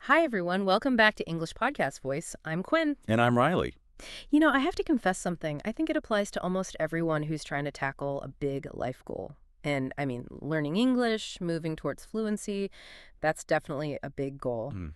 Hi, everyone. Welcome back to English Podcast Voice. I'm Quinn. And I'm Riley. I have to confess something. I think it applies to almost everyone who's trying to tackle a big life goal. And I mean, learning English, moving towards fluency, that's definitely a big goal. Mm.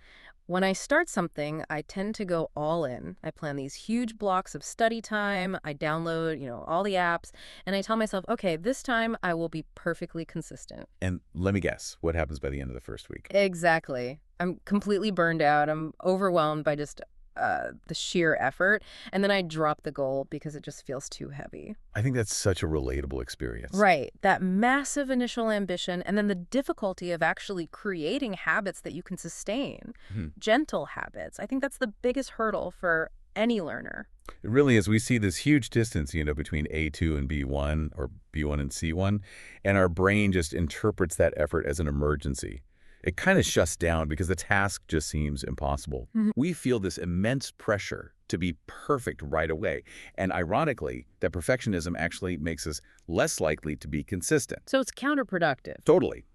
When I start something, I tend to go all in. I plan these huge blocks of study time. I download, all the apps, and I tell myself, okay, this time I will be perfectly consistent. And let me guess, what happens by the end of the first week? Exactly. I'm completely burned out. I'm overwhelmed by just the sheer effort. And then I drop the goal because it just feels too heavy. I think that's such a relatable experience. Right. That massive initial ambition and then the difficulty of actually creating habits that you can sustain. Mhm. Gentle habits. I think that's the biggest hurdle for any learner. It really is. We see this huge distance, between A2 and B1 or B1 and C1, and our brain just interprets that effort as an emergency. It kind of shuts down because the task just seems impossible. Mhm. We feel this immense pressure to be perfect right away. And ironically, that perfectionism actually makes us less likely to be consistent. So it's counterproductive. Totally.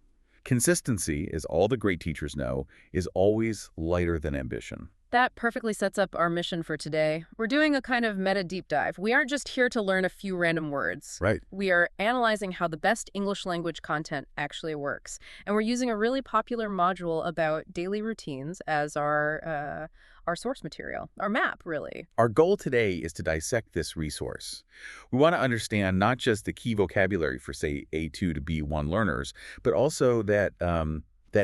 Consistency, as all the great teachers know, is always lighter than ambition. That perfectly sets up our mission for today. We're doing a kind of meta deep dive. We aren't just here to learn a few random words. Right. We are analyzing how the best English language content actually works. And we're using a really popular module about daily routines as our source material, our map, really. Our goal today is to dissect this resource. We want to understand not just the key vocabulary for, say, A2 to B1 learners, but also that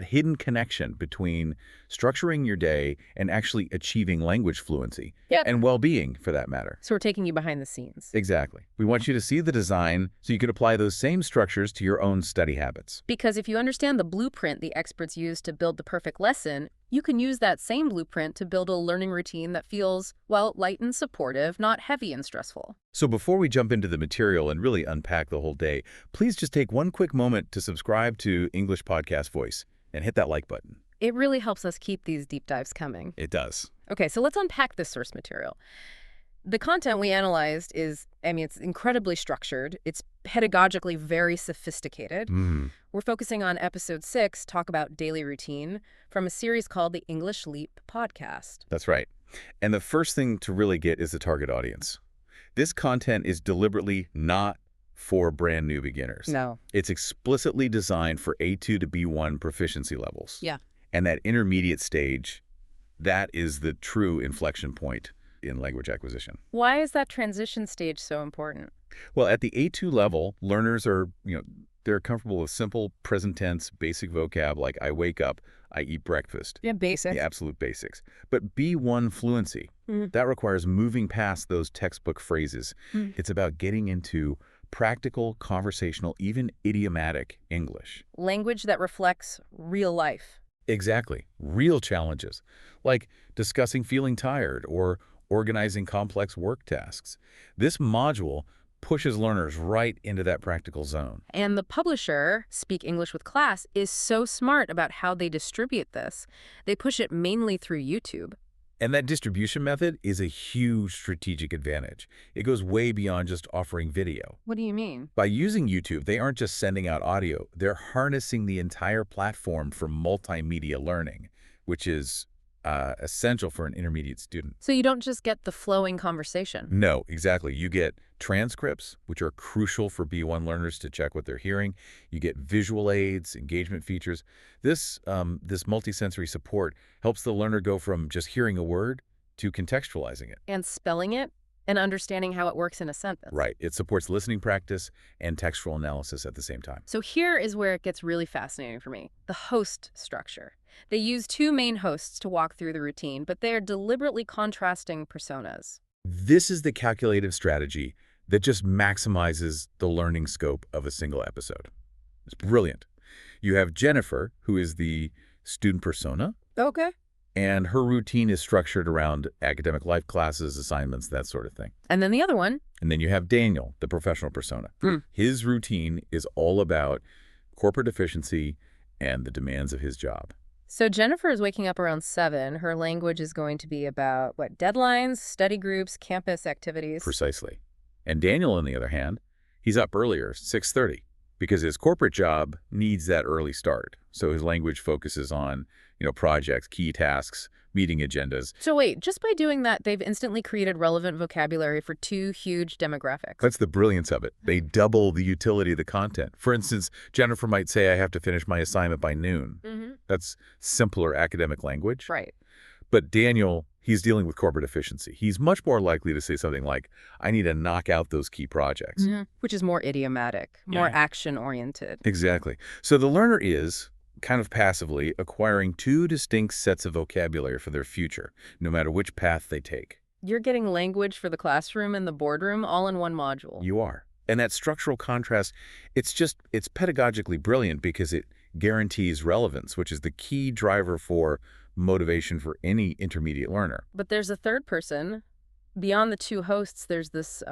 hidden connection between structuring your day and actually achieving language fluency and well-being, for that matter. So we're taking you behind the scenes. Exactly. We want you to see the design so you can apply those same structures to your own study habits. Because if you understand the blueprint the experts use to build the perfect lesson, you can use that same blueprint to build a learning routine that feels, well, light and supportive, not heavy and stressful. So before we jump into the material and really unpack the whole day, please just take one quick moment to subscribe to English Podcast Voice and hit that like button. It really helps us keep these deep dives coming. It does. Okay, so let's unpack this source material. The content we analyzed is, it's incredibly structured. It's pedagogically very sophisticated. We're focusing on episode 6, Talk About Daily Routine, from a series called the English Leap podcast. That's right. And the first thing to really get is the target audience. This content is deliberately not for brand new beginners. No. It's explicitly designed for A2 to B1 proficiency levels. Yeah. And that intermediate stage, that is the true inflection point in language acquisition. Why is that transition stage so important? Well, at the A2 level, learners are, they're comfortable with simple present tense, basic vocab like I wake up, I eat breakfast. Yeah, basic. The absolute basics. But B1 fluency, that requires moving past those textbook phrases. It's about getting into practical, conversational, even idiomatic English. Language that reflects real life. Exactly. Real challenges, like discussing feeling tired or organizing complex work tasks. This module pushes learners right into that practical zone. And the publisher, Speak English with Class, is so smart about how they distribute this. They push it mainly through YouTube. And that distribution method is a huge strategic advantage. It goes way beyond just offering video. What do you mean? By using YouTube, they aren't just sending out audio, they're harnessing the entire platform for multimedia learning, which is essential for an intermediate student. So you don't just get the flowing conversation. No, exactly. You get transcripts, which are crucial for B1 learners to check what they're hearing. You get visual aids, engagement features. This multisensory support helps the learner go from just hearing a word to contextualizing it. And spelling it and understanding how it works in a sentence. Right. It supports listening practice and textual analysis at the same time. So here is where it gets really fascinating for me. The host structure. They use two main hosts to walk through the routine, but they are deliberately contrasting personas. This is the calculative strategy that just maximizes the learning scope of a single episode. It's brilliant. You have Jennifer, who is the student persona, Okay. and her routine is structured around academic life classes, assignments, that sort of thing. And then the other one. And then you have Daniel, the professional persona. His routine is all about corporate efficiency and the demands of his job. So Jennifer is waking up around 7. Her language is going to be about, deadlines, study groups, campus activities. Precisely. And Daniel, on the other hand, he's up earlier, 6:30, because his corporate job needs that early start. So his language focuses on, projects, key tasks, meeting agendas. So wait, just by doing that, they've instantly created relevant vocabulary for two huge demographics. That's the brilliance of it. They double the utility of the content. For instance, Jennifer might say, I have to finish my assignment by noon. That's simpler academic language. Right. But Daniel, he's dealing with corporate efficiency. He's much more likely to say something like, I need to knock out those key projects. Which is more idiomatic, more action-oriented. Exactly. So the learner is, kind of passively, acquiring two distinct sets of vocabulary for their future, no matter which path they take. You're getting language for the classroom and the boardroom all in one module. You are. And that structural contrast, it's pedagogically brilliant because it guarantees relevance, which is the key driver for motivation for any intermediate learner. But there's a third person. Beyond the two hosts, there's this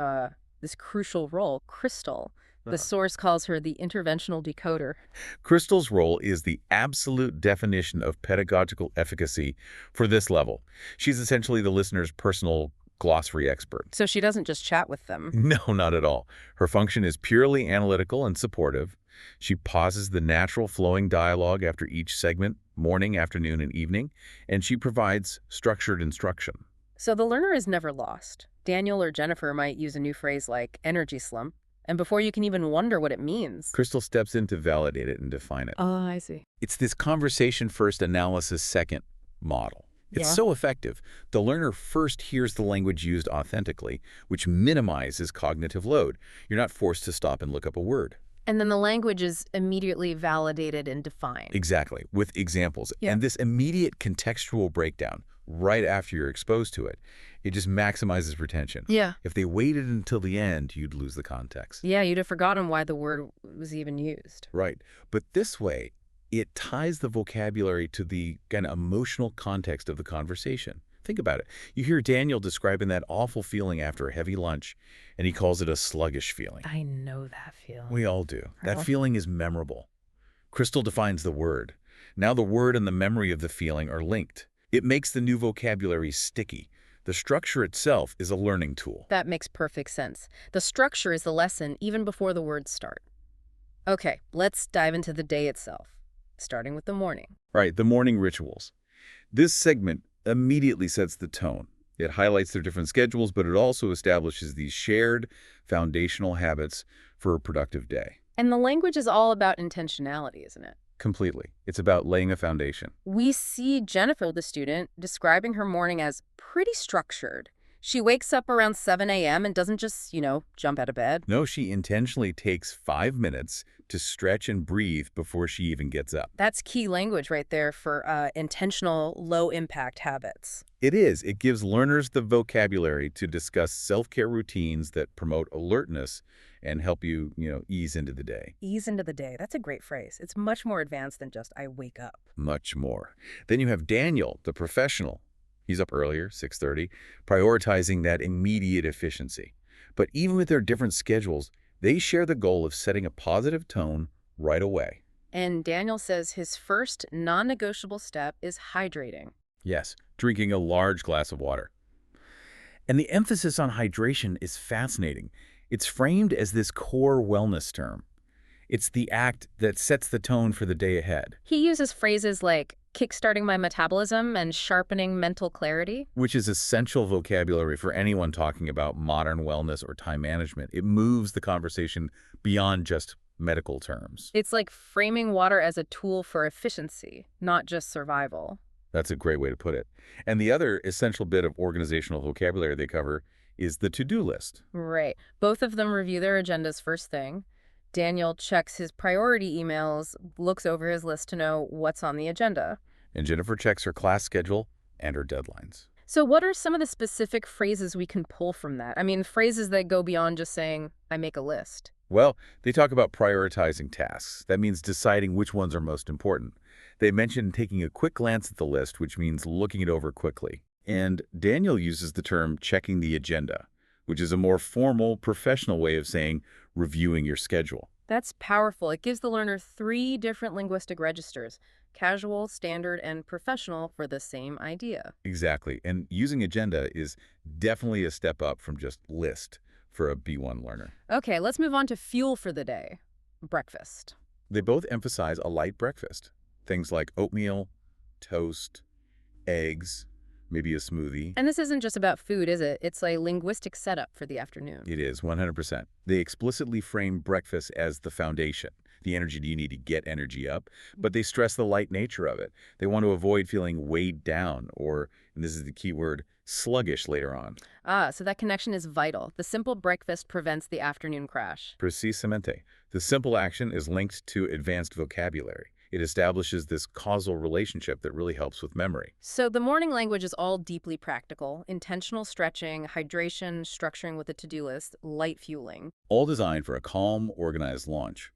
crucial role, Crystal. The source calls her the interventional decoder. Crystal's role is the absolute definition of pedagogical efficacy for this level. She's essentially the listener's personal glossary expert. So she doesn't just chat with them. No, not at all. Her function is purely analytical and supportive. She pauses the natural flowing dialogue after each segment, morning, afternoon, and evening, and she provides structured instruction. So the learner is never lost. Daniel or Jennifer might use a new phrase like energy slump, and before you can even wonder what it means, Crystal steps in to validate it and define it. Oh, I see. It's this conversation first, analysis second model. It's so effective. The learner first hears the language used authentically, which minimizes cognitive load. You're not forced to stop and look up a word. And then the language is immediately validated and defined. Exactly, with examples. And this immediate contextual breakdown, right after you're exposed to it, it just maximizes retention. Yeah. If they waited until the end, you'd lose the context. Yeah, you'd have forgotten why the word was even used. Right. But this way, it ties the vocabulary to the kind of emotional context of the conversation. Think about it. You hear Daniel describing that awful feeling after a heavy lunch, and he calls it a sluggish feeling. I know that feeling. We all do. That feeling is memorable. Crystal defines the word. Now the word and the memory of the feeling are linked. It makes the new vocabulary sticky. The structure itself is a learning tool. That makes perfect sense. The structure is the lesson even before the words start. Okay, let's dive into the day itself, starting with the morning. Right, the morning rituals. This segment immediately sets the tone. It highlights their different schedules, but it also establishes these shared foundational habits for a productive day. And the language is all about intentionality, isn't it? Completely. It's about laying a foundation. We see Jennifer, the student, describing her morning as pretty structured. She wakes up around 7 a.m. and doesn't just, jump out of bed. No, she intentionally takes 5 minutes to stretch and breathe before she even gets up. That's key language right there for intentional, low-impact habits. It is. It gives learners the vocabulary to discuss self-care routines that promote alertness and help you, ease into the day. Ease into the day. That's a great phrase. It's much more advanced than just, I wake up. Much more. Then you have Daniel, the professional. He's up earlier, 6:30, prioritizing that immediate efficiency. But even with their different schedules, they share the goal of setting a positive tone right away. And Daniel says his first non-negotiable step is hydrating. Yes, drinking a large glass of water. And the emphasis on hydration is fascinating. It's framed as this core wellness term. It's the act that sets the tone for the day ahead. He uses phrases like kickstarting my metabolism and sharpening mental clarity. Which is essential vocabulary for anyone talking about modern wellness or time management. It moves the conversation beyond just medical terms. It's like framing water as a tool for efficiency, not just survival. That's a great way to put it. And the other essential bit of organizational vocabulary they cover is the to-do list. Right. Both of them review their agendas first thing. Daniel checks his priority emails, looks over his list to know what's on the agenda. And Jennifer checks her class schedule and her deadlines. So what are some of the specific phrases we can pull from that? I mean, phrases that go beyond just saying, I make a list. Well, they talk about prioritizing tasks. That means deciding which ones are most important. They mention taking a quick glance at the list, which means looking it over quickly. And Daniel uses the term checking the agenda, which is a more formal, professional way of saying reviewing your schedule. That's powerful. It gives the learner 3 different linguistic registers, casual, standard, and professional for the same idea. Exactly. And using agenda is definitely a step up from just list for a B1 learner. Okay, let's move on to fuel for the day, breakfast. They both emphasize a light breakfast. Things like oatmeal, toast, eggs, maybe a smoothie. And this isn't just about food, is it? It's a linguistic setup for the afternoon. It is, 100%. They explicitly frame breakfast as the foundation, the energy you need to get energy up, but they stress the light nature of it. They want to avoid feeling weighed down or, and this is the key word, sluggish later on. Ah, so that connection is vital. The simple breakfast prevents the afternoon crash. Precisamente. The simple action is linked to advanced vocabulary. It establishes this causal relationship that really helps with memory. So the morning language is all deeply practical: intentional stretching, hydration, structuring with a to-do list, light fueling. All designed for a calm, organized launch.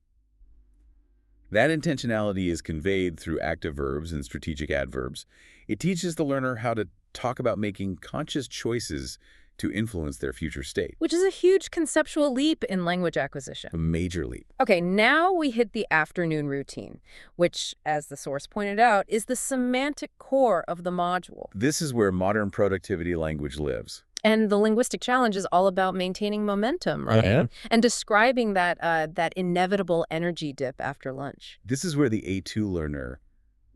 That intentionality is conveyed through active verbs and strategic adverbs. It teaches the learner how to talk about making conscious choices to influence their future state. Which is a huge conceptual leap in language acquisition. A major leap. Okay, now we hit the afternoon routine, which, as the source pointed out, is the semantic core of the module. This is where modern productivity language lives. And the linguistic challenge is all about maintaining momentum, right? Yeah. And describing that inevitable energy dip after lunch. This is where the A2 learner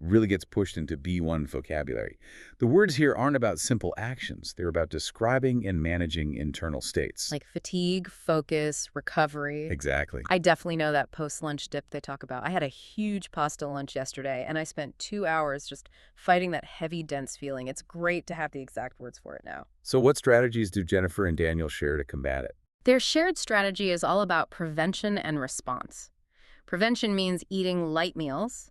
really gets pushed into B1 vocabulary. The words here aren't about simple actions. They're about describing and managing internal states. Like fatigue, focus, recovery. Exactly. I definitely know that post-lunch dip they talk about. I had a huge pasta lunch yesterday, and I spent 2 hours just fighting that heavy, dense feeling. It's great to have the exact words for it now. So what strategies do Jennifer and Daniel share to combat it? Their shared strategy is all about prevention and response. Prevention means eating light meals,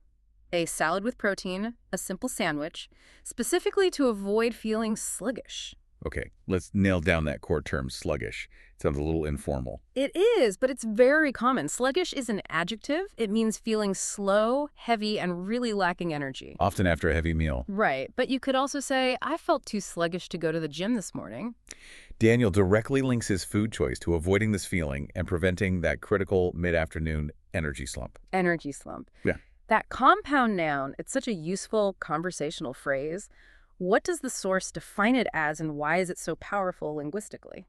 a salad with protein, a simple sandwich, specifically to avoid feeling sluggish. Okay, let's nail down that core term, sluggish. It sounds a little informal. It is, but it's very common. Sluggish is an adjective. It means feeling slow, heavy, and really lacking energy. Often after a heavy meal. Right, but you could also say, I felt too sluggish to go to the gym this morning. Daniel directly links his food choice to avoiding this feeling and preventing that critical mid-afternoon energy slump. Energy slump. Yeah. That compound noun, it's such a useful conversational phrase. What does the source define it as, and why is it so powerful linguistically?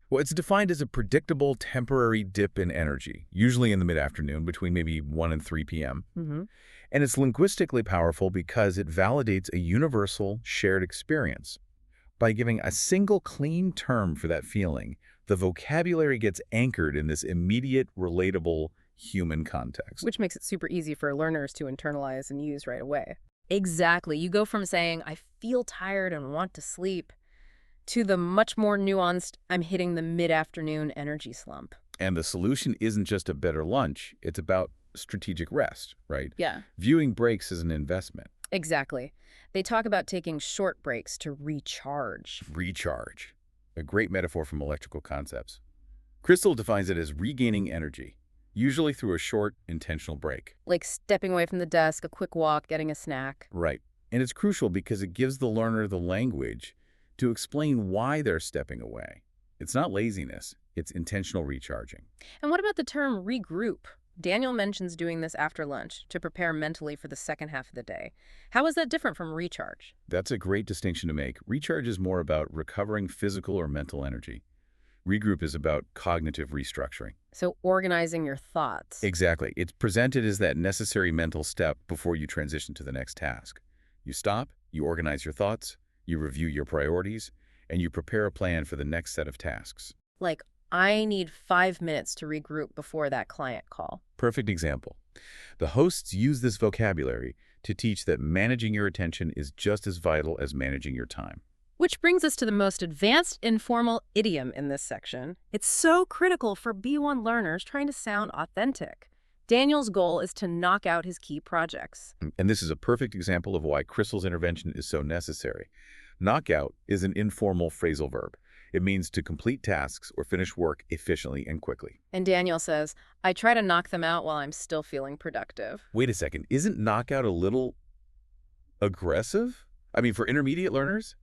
Well, it's defined as a predictable temporary dip in energy, usually in the mid-afternoon between maybe 1 and 3 p.m. Mm-hmm. And it's linguistically powerful because it validates a universal shared experience. By giving a single clean term for that feeling, the vocabulary gets anchored in this immediate, relatable human context. Which makes it super easy for learners to internalize and use right away. Exactly. You go from saying, I feel tired and want to sleep, to the much more nuanced, I'm hitting the mid-afternoon energy slump. And the solution isn't just a better lunch, it's about strategic rest, right? Yeah. Viewing breaks as an investment. Exactly. They talk about taking short breaks to recharge. Recharge. A great metaphor from electrical concepts. Crystal defines it as regaining energy, usually through a short, intentional break. Like stepping away from the desk, a quick walk, getting a snack. Right. And it's crucial because it gives the learner the language to explain why they're stepping away. It's not laziness, it's intentional recharging. And what about the term regroup? Daniel mentions doing this after lunch to prepare mentally for the second half of the day. How is that different from recharge? That's a great distinction to make. Recharge is more about recovering physical or mental energy. Regroup is about cognitive restructuring. So organizing your thoughts. Exactly. It's presented as that necessary mental step before you transition to the next task. You stop, you organize your thoughts, you review your priorities, and you prepare a plan for the next set of tasks. Like, I need 5 minutes to regroup before that client call. Perfect example. The hosts use this vocabulary to teach that managing your attention is just as vital as managing your time. Which brings us to the most advanced informal idiom in this section. It's so critical for B1 learners trying to sound authentic. Daniel's goal is to knock out his key projects. And this is a perfect example of why Crystal's intervention is so necessary. Knockout is an informal phrasal verb. It means to complete tasks or finish work efficiently and quickly. And Daniel says, I try to knock them out while I'm still feeling productive. Wait a second, isn't knockout a little aggressive? I mean, for intermediate learners?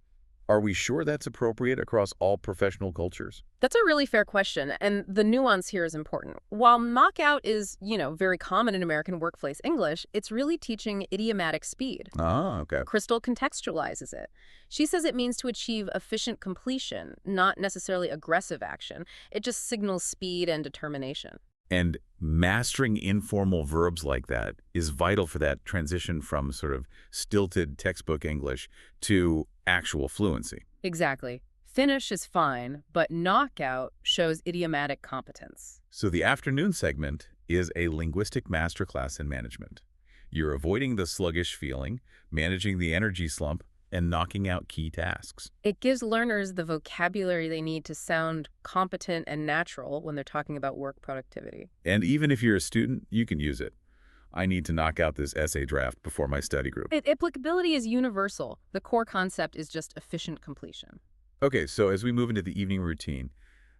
Are we sure that's appropriate across all professional cultures? That's a really fair question, and the nuance here is important. While knockout is, very common in American workplace English, it's really teaching idiomatic speed. Ah, okay. Crystal contextualizes it. She says it means to achieve efficient completion, not necessarily aggressive action. It just signals speed and determination. And Mastering informal verbs like that is vital for that transition from sort of stilted textbook English to actual fluency. Exactly. Finish is fine, but knockout shows idiomatic competence. So the afternoon segment is a linguistic masterclass in management. You're avoiding the sluggish feeling, managing the energy slump, and knocking out key tasks. It gives learners the vocabulary they need to sound competent and natural when they're talking about work productivity. And even if you're a student, you can use it. I need to knock out this essay draft before my study group. Applicability is universal. The core concept is just efficient completion. Okay, so as we move into the evening routine,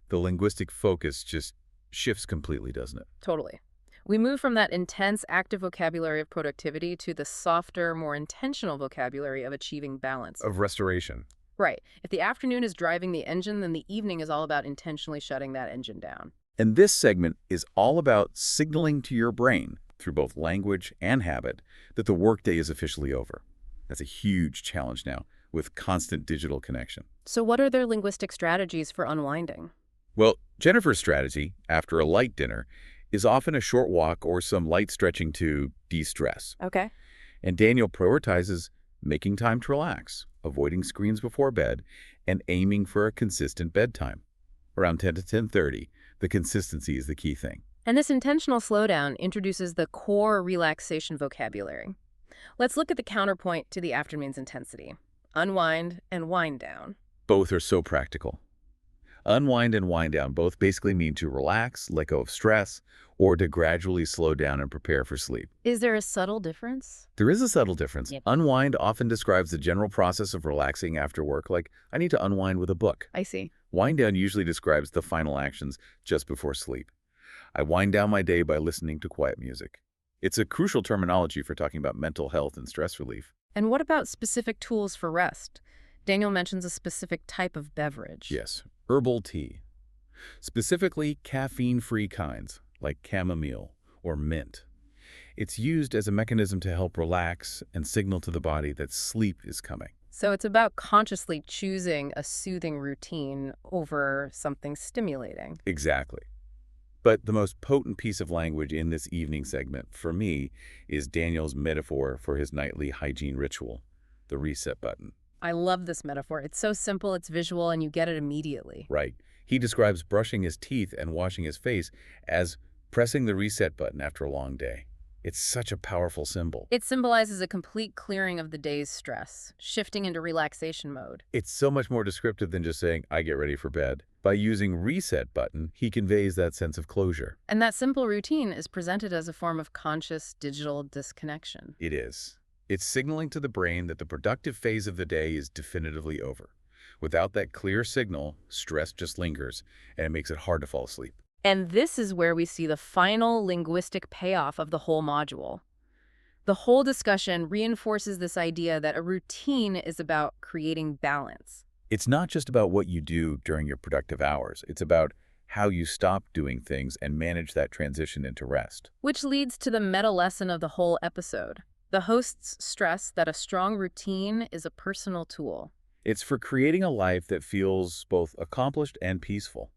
the linguistic focus just shifts completely, doesn't it? Totally. We move from that intense, active vocabulary of productivity to the softer, more intentional vocabulary of achieving balance. Of restoration. Right. If the afternoon is driving the engine, then the evening is all about intentionally shutting that engine down. And this segment is all about signaling to your brain, through both language and habit, that the workday is officially over. That's a huge challenge now, with constant digital connection. So what are their linguistic strategies for unwinding? Well, Jennifer's strategy, after a light dinner, is often a short walk or some light stretching to de-stress. Okay. And Daniel prioritizes making time to relax, avoiding screens before bed, and aiming for a consistent bedtime. Around 10 to 10:30, the consistency is the key thing. And this intentional slowdown introduces the core relaxation vocabulary. Let's look at the counterpoint to the afternoon's intensity. Unwind and wind down. Both are so practical. Unwind and wind down both basically mean to relax, let go of stress, or to gradually slow down and prepare for sleep. Is there a subtle difference? There is a subtle difference. Yep. Unwind often describes the general process of relaxing after work, like I need to unwind with a book. I see. Wind down usually describes the final actions just before sleep. I wind down my day by listening to quiet music. It's a crucial terminology for talking about mental health and stress relief. And what about specific tools for rest? Daniel mentions a specific type of beverage. Yes, herbal tea. Specifically, caffeine-free kinds, like chamomile or mint. It's used as a mechanism to help relax and signal to the body that sleep is coming. So it's about consciously choosing a soothing routine over something stimulating. Exactly. But the most potent piece of language in this evening segment, for me, is Daniel's metaphor for his nightly hygiene ritual, the reset button. I love this metaphor. It's so simple, it's visual, and you get it immediately. Right. He describes brushing his teeth and washing his face as pressing the reset button after a long day. It's such a powerful symbol. It symbolizes a complete clearing of the day's stress, shifting into relaxation mode. It's so much more descriptive than just saying, I get ready for bed. By using reset button, he conveys that sense of closure. And that simple routine is presented as a form of conscious digital disconnection. It is. It's signaling to the brain that the productive phase of the day is definitively over. Without that clear signal, stress just lingers, and it makes it hard to fall asleep. And this is where we see the final linguistic payoff of the whole module. The whole discussion reinforces this idea that a routine is about creating balance. It's not just about what you do during your productive hours. It's about how you stop doing things and manage that transition into rest. Which leads to the meta lesson of the whole episode. The hosts stress that a strong routine is a personal tool. It's for creating a life that feels both accomplished and peaceful.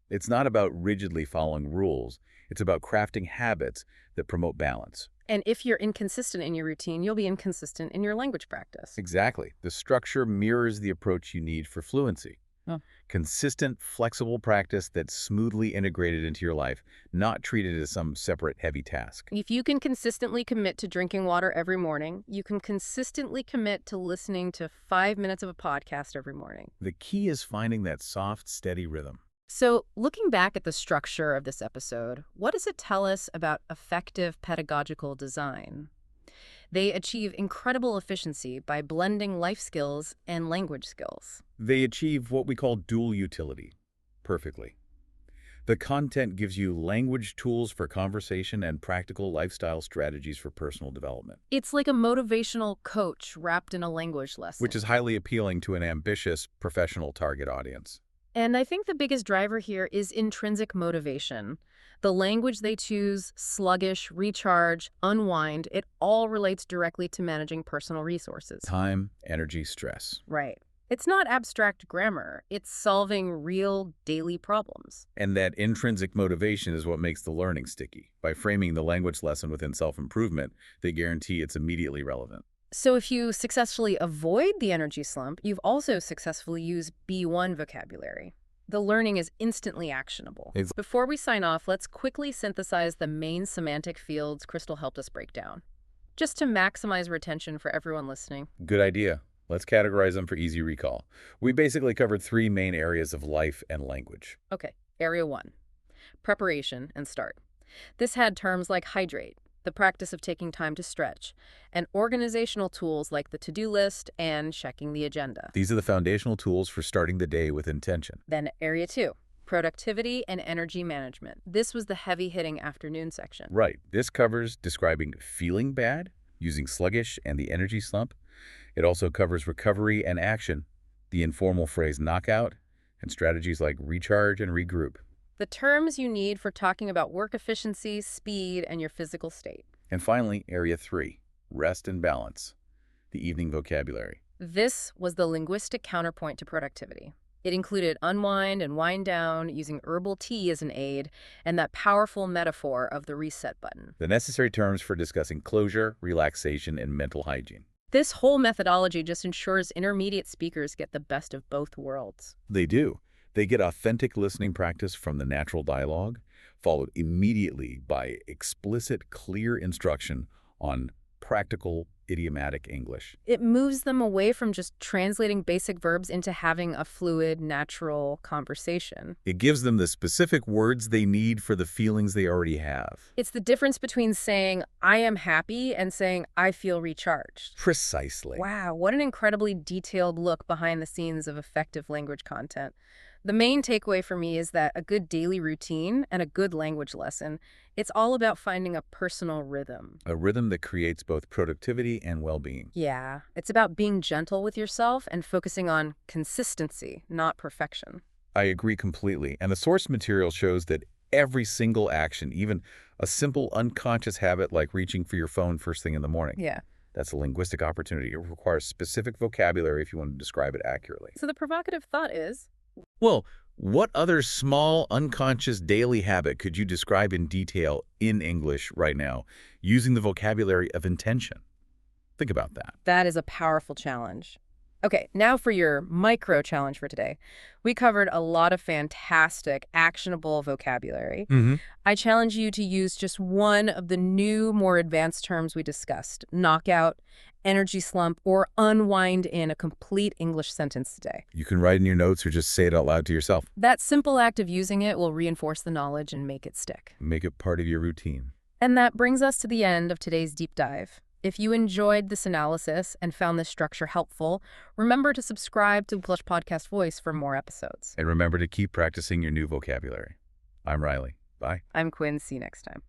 It's not about rigidly following rules. It's about crafting habits that promote balance. And if you're inconsistent in your routine, you'll be inconsistent in your language practice. Exactly. The structure mirrors the approach you need for fluency. Oh. Consistent, flexible practice that's smoothly integrated into your life, not treated as some separate heavy task. If you can consistently commit to drinking water every morning, you can consistently commit to listening to 5 minutes of a podcast every morning. The key is finding that soft, steady rhythm. So, looking back at the structure of this episode, what does it tell us about effective pedagogical design? They achieve incredible efficiency by blending life skills and language skills. They achieve what we call dual utility perfectly. The content gives you language tools for conversation and practical lifestyle strategies for personal development. It's like a motivational coach wrapped in a language lesson. Which is highly appealing to an ambitious professional target audience. And I think the biggest driver here is intrinsic motivation. The language they choose, sluggish, recharge, unwind, it all relates directly to managing personal resources. Time, energy, stress. Right. It's not abstract grammar. It's solving real daily problems. And that intrinsic motivation is what makes the learning sticky. By framing the language lesson within self-improvement, they guarantee it's immediately relevant. So if you successfully avoid the energy slump, you've also successfully used B1 vocabulary. The learning is instantly actionable. Ex- Before we sign off, let's quickly synthesize the main semantic fields Crystal helped us break down, just to maximize retention for everyone listening. Good idea. Let's categorize them for easy recall. We basically covered 3 main areas of life and language. Okay, Area 1, preparation and start. This had terms like hydrate, the practice of taking time to stretch, and organizational tools like the to-do list and checking the agenda. These are the foundational tools for starting the day with intention. Then Area 2, productivity and energy management. This was the heavy-hitting afternoon section. Right. This covers describing feeling bad, using sluggish and the energy slump. It also covers recovery and action, the informal phrase knockout, and strategies like recharge and regroup. The terms you need for talking about work efficiency, speed, and your physical state. And finally, Area 3, rest and balance, the evening vocabulary. This was the linguistic counterpoint to productivity. It included unwind and wind down, using herbal tea as an aid, and that powerful metaphor of the reset button. The necessary terms for discussing closure, relaxation, and mental hygiene. This whole methodology just ensures intermediate speakers get the best of both worlds. They do. They get authentic listening practice from the natural dialogue, followed immediately by explicit, clear instruction on practical, idiomatic English. It moves them away from just translating basic verbs into having a fluid, natural conversation. It gives them the specific words they need for the feelings they already have. It's the difference between saying, I am happy, and saying, I feel recharged. Precisely. Wow, what an incredibly detailed look behind the scenes of effective language content. The main takeaway for me is that a good daily routine and a good language lesson, it's all about finding a personal rhythm. A rhythm that creates both productivity and well-being. Yeah, it's about being gentle with yourself and focusing on consistency, not perfection. I agree completely. And the source material shows that every single action, even a simple unconscious habit like reaching for your phone first thing in the morning, Yeah. that's a linguistic opportunity. It requires specific vocabulary if you want to describe it accurately. So the provocative thought is, Well, what other small, unconscious daily habit could you describe in detail in English right now using the vocabulary of intention? Think about that. that is a powerful challenge. Okay, now for your micro challenge for today. We covered a lot of fantastic, actionable vocabulary. I challenge you to use just one of the new, more advanced terms we discussed: knockout, energy slump, or unwind in a complete English sentence today. You can write in your notes or just say it out loud to yourself. That simple act of using it will reinforce the knowledge and make it stick. Make it part of your routine. And that brings us to the end of today's deep dive. If you enjoyed this analysis and found this structure helpful, remember to subscribe to Plush Podcast Voice for more episodes. And remember to keep practicing your new vocabulary. I'm Riley. Bye. I'm Quinn. See you next time.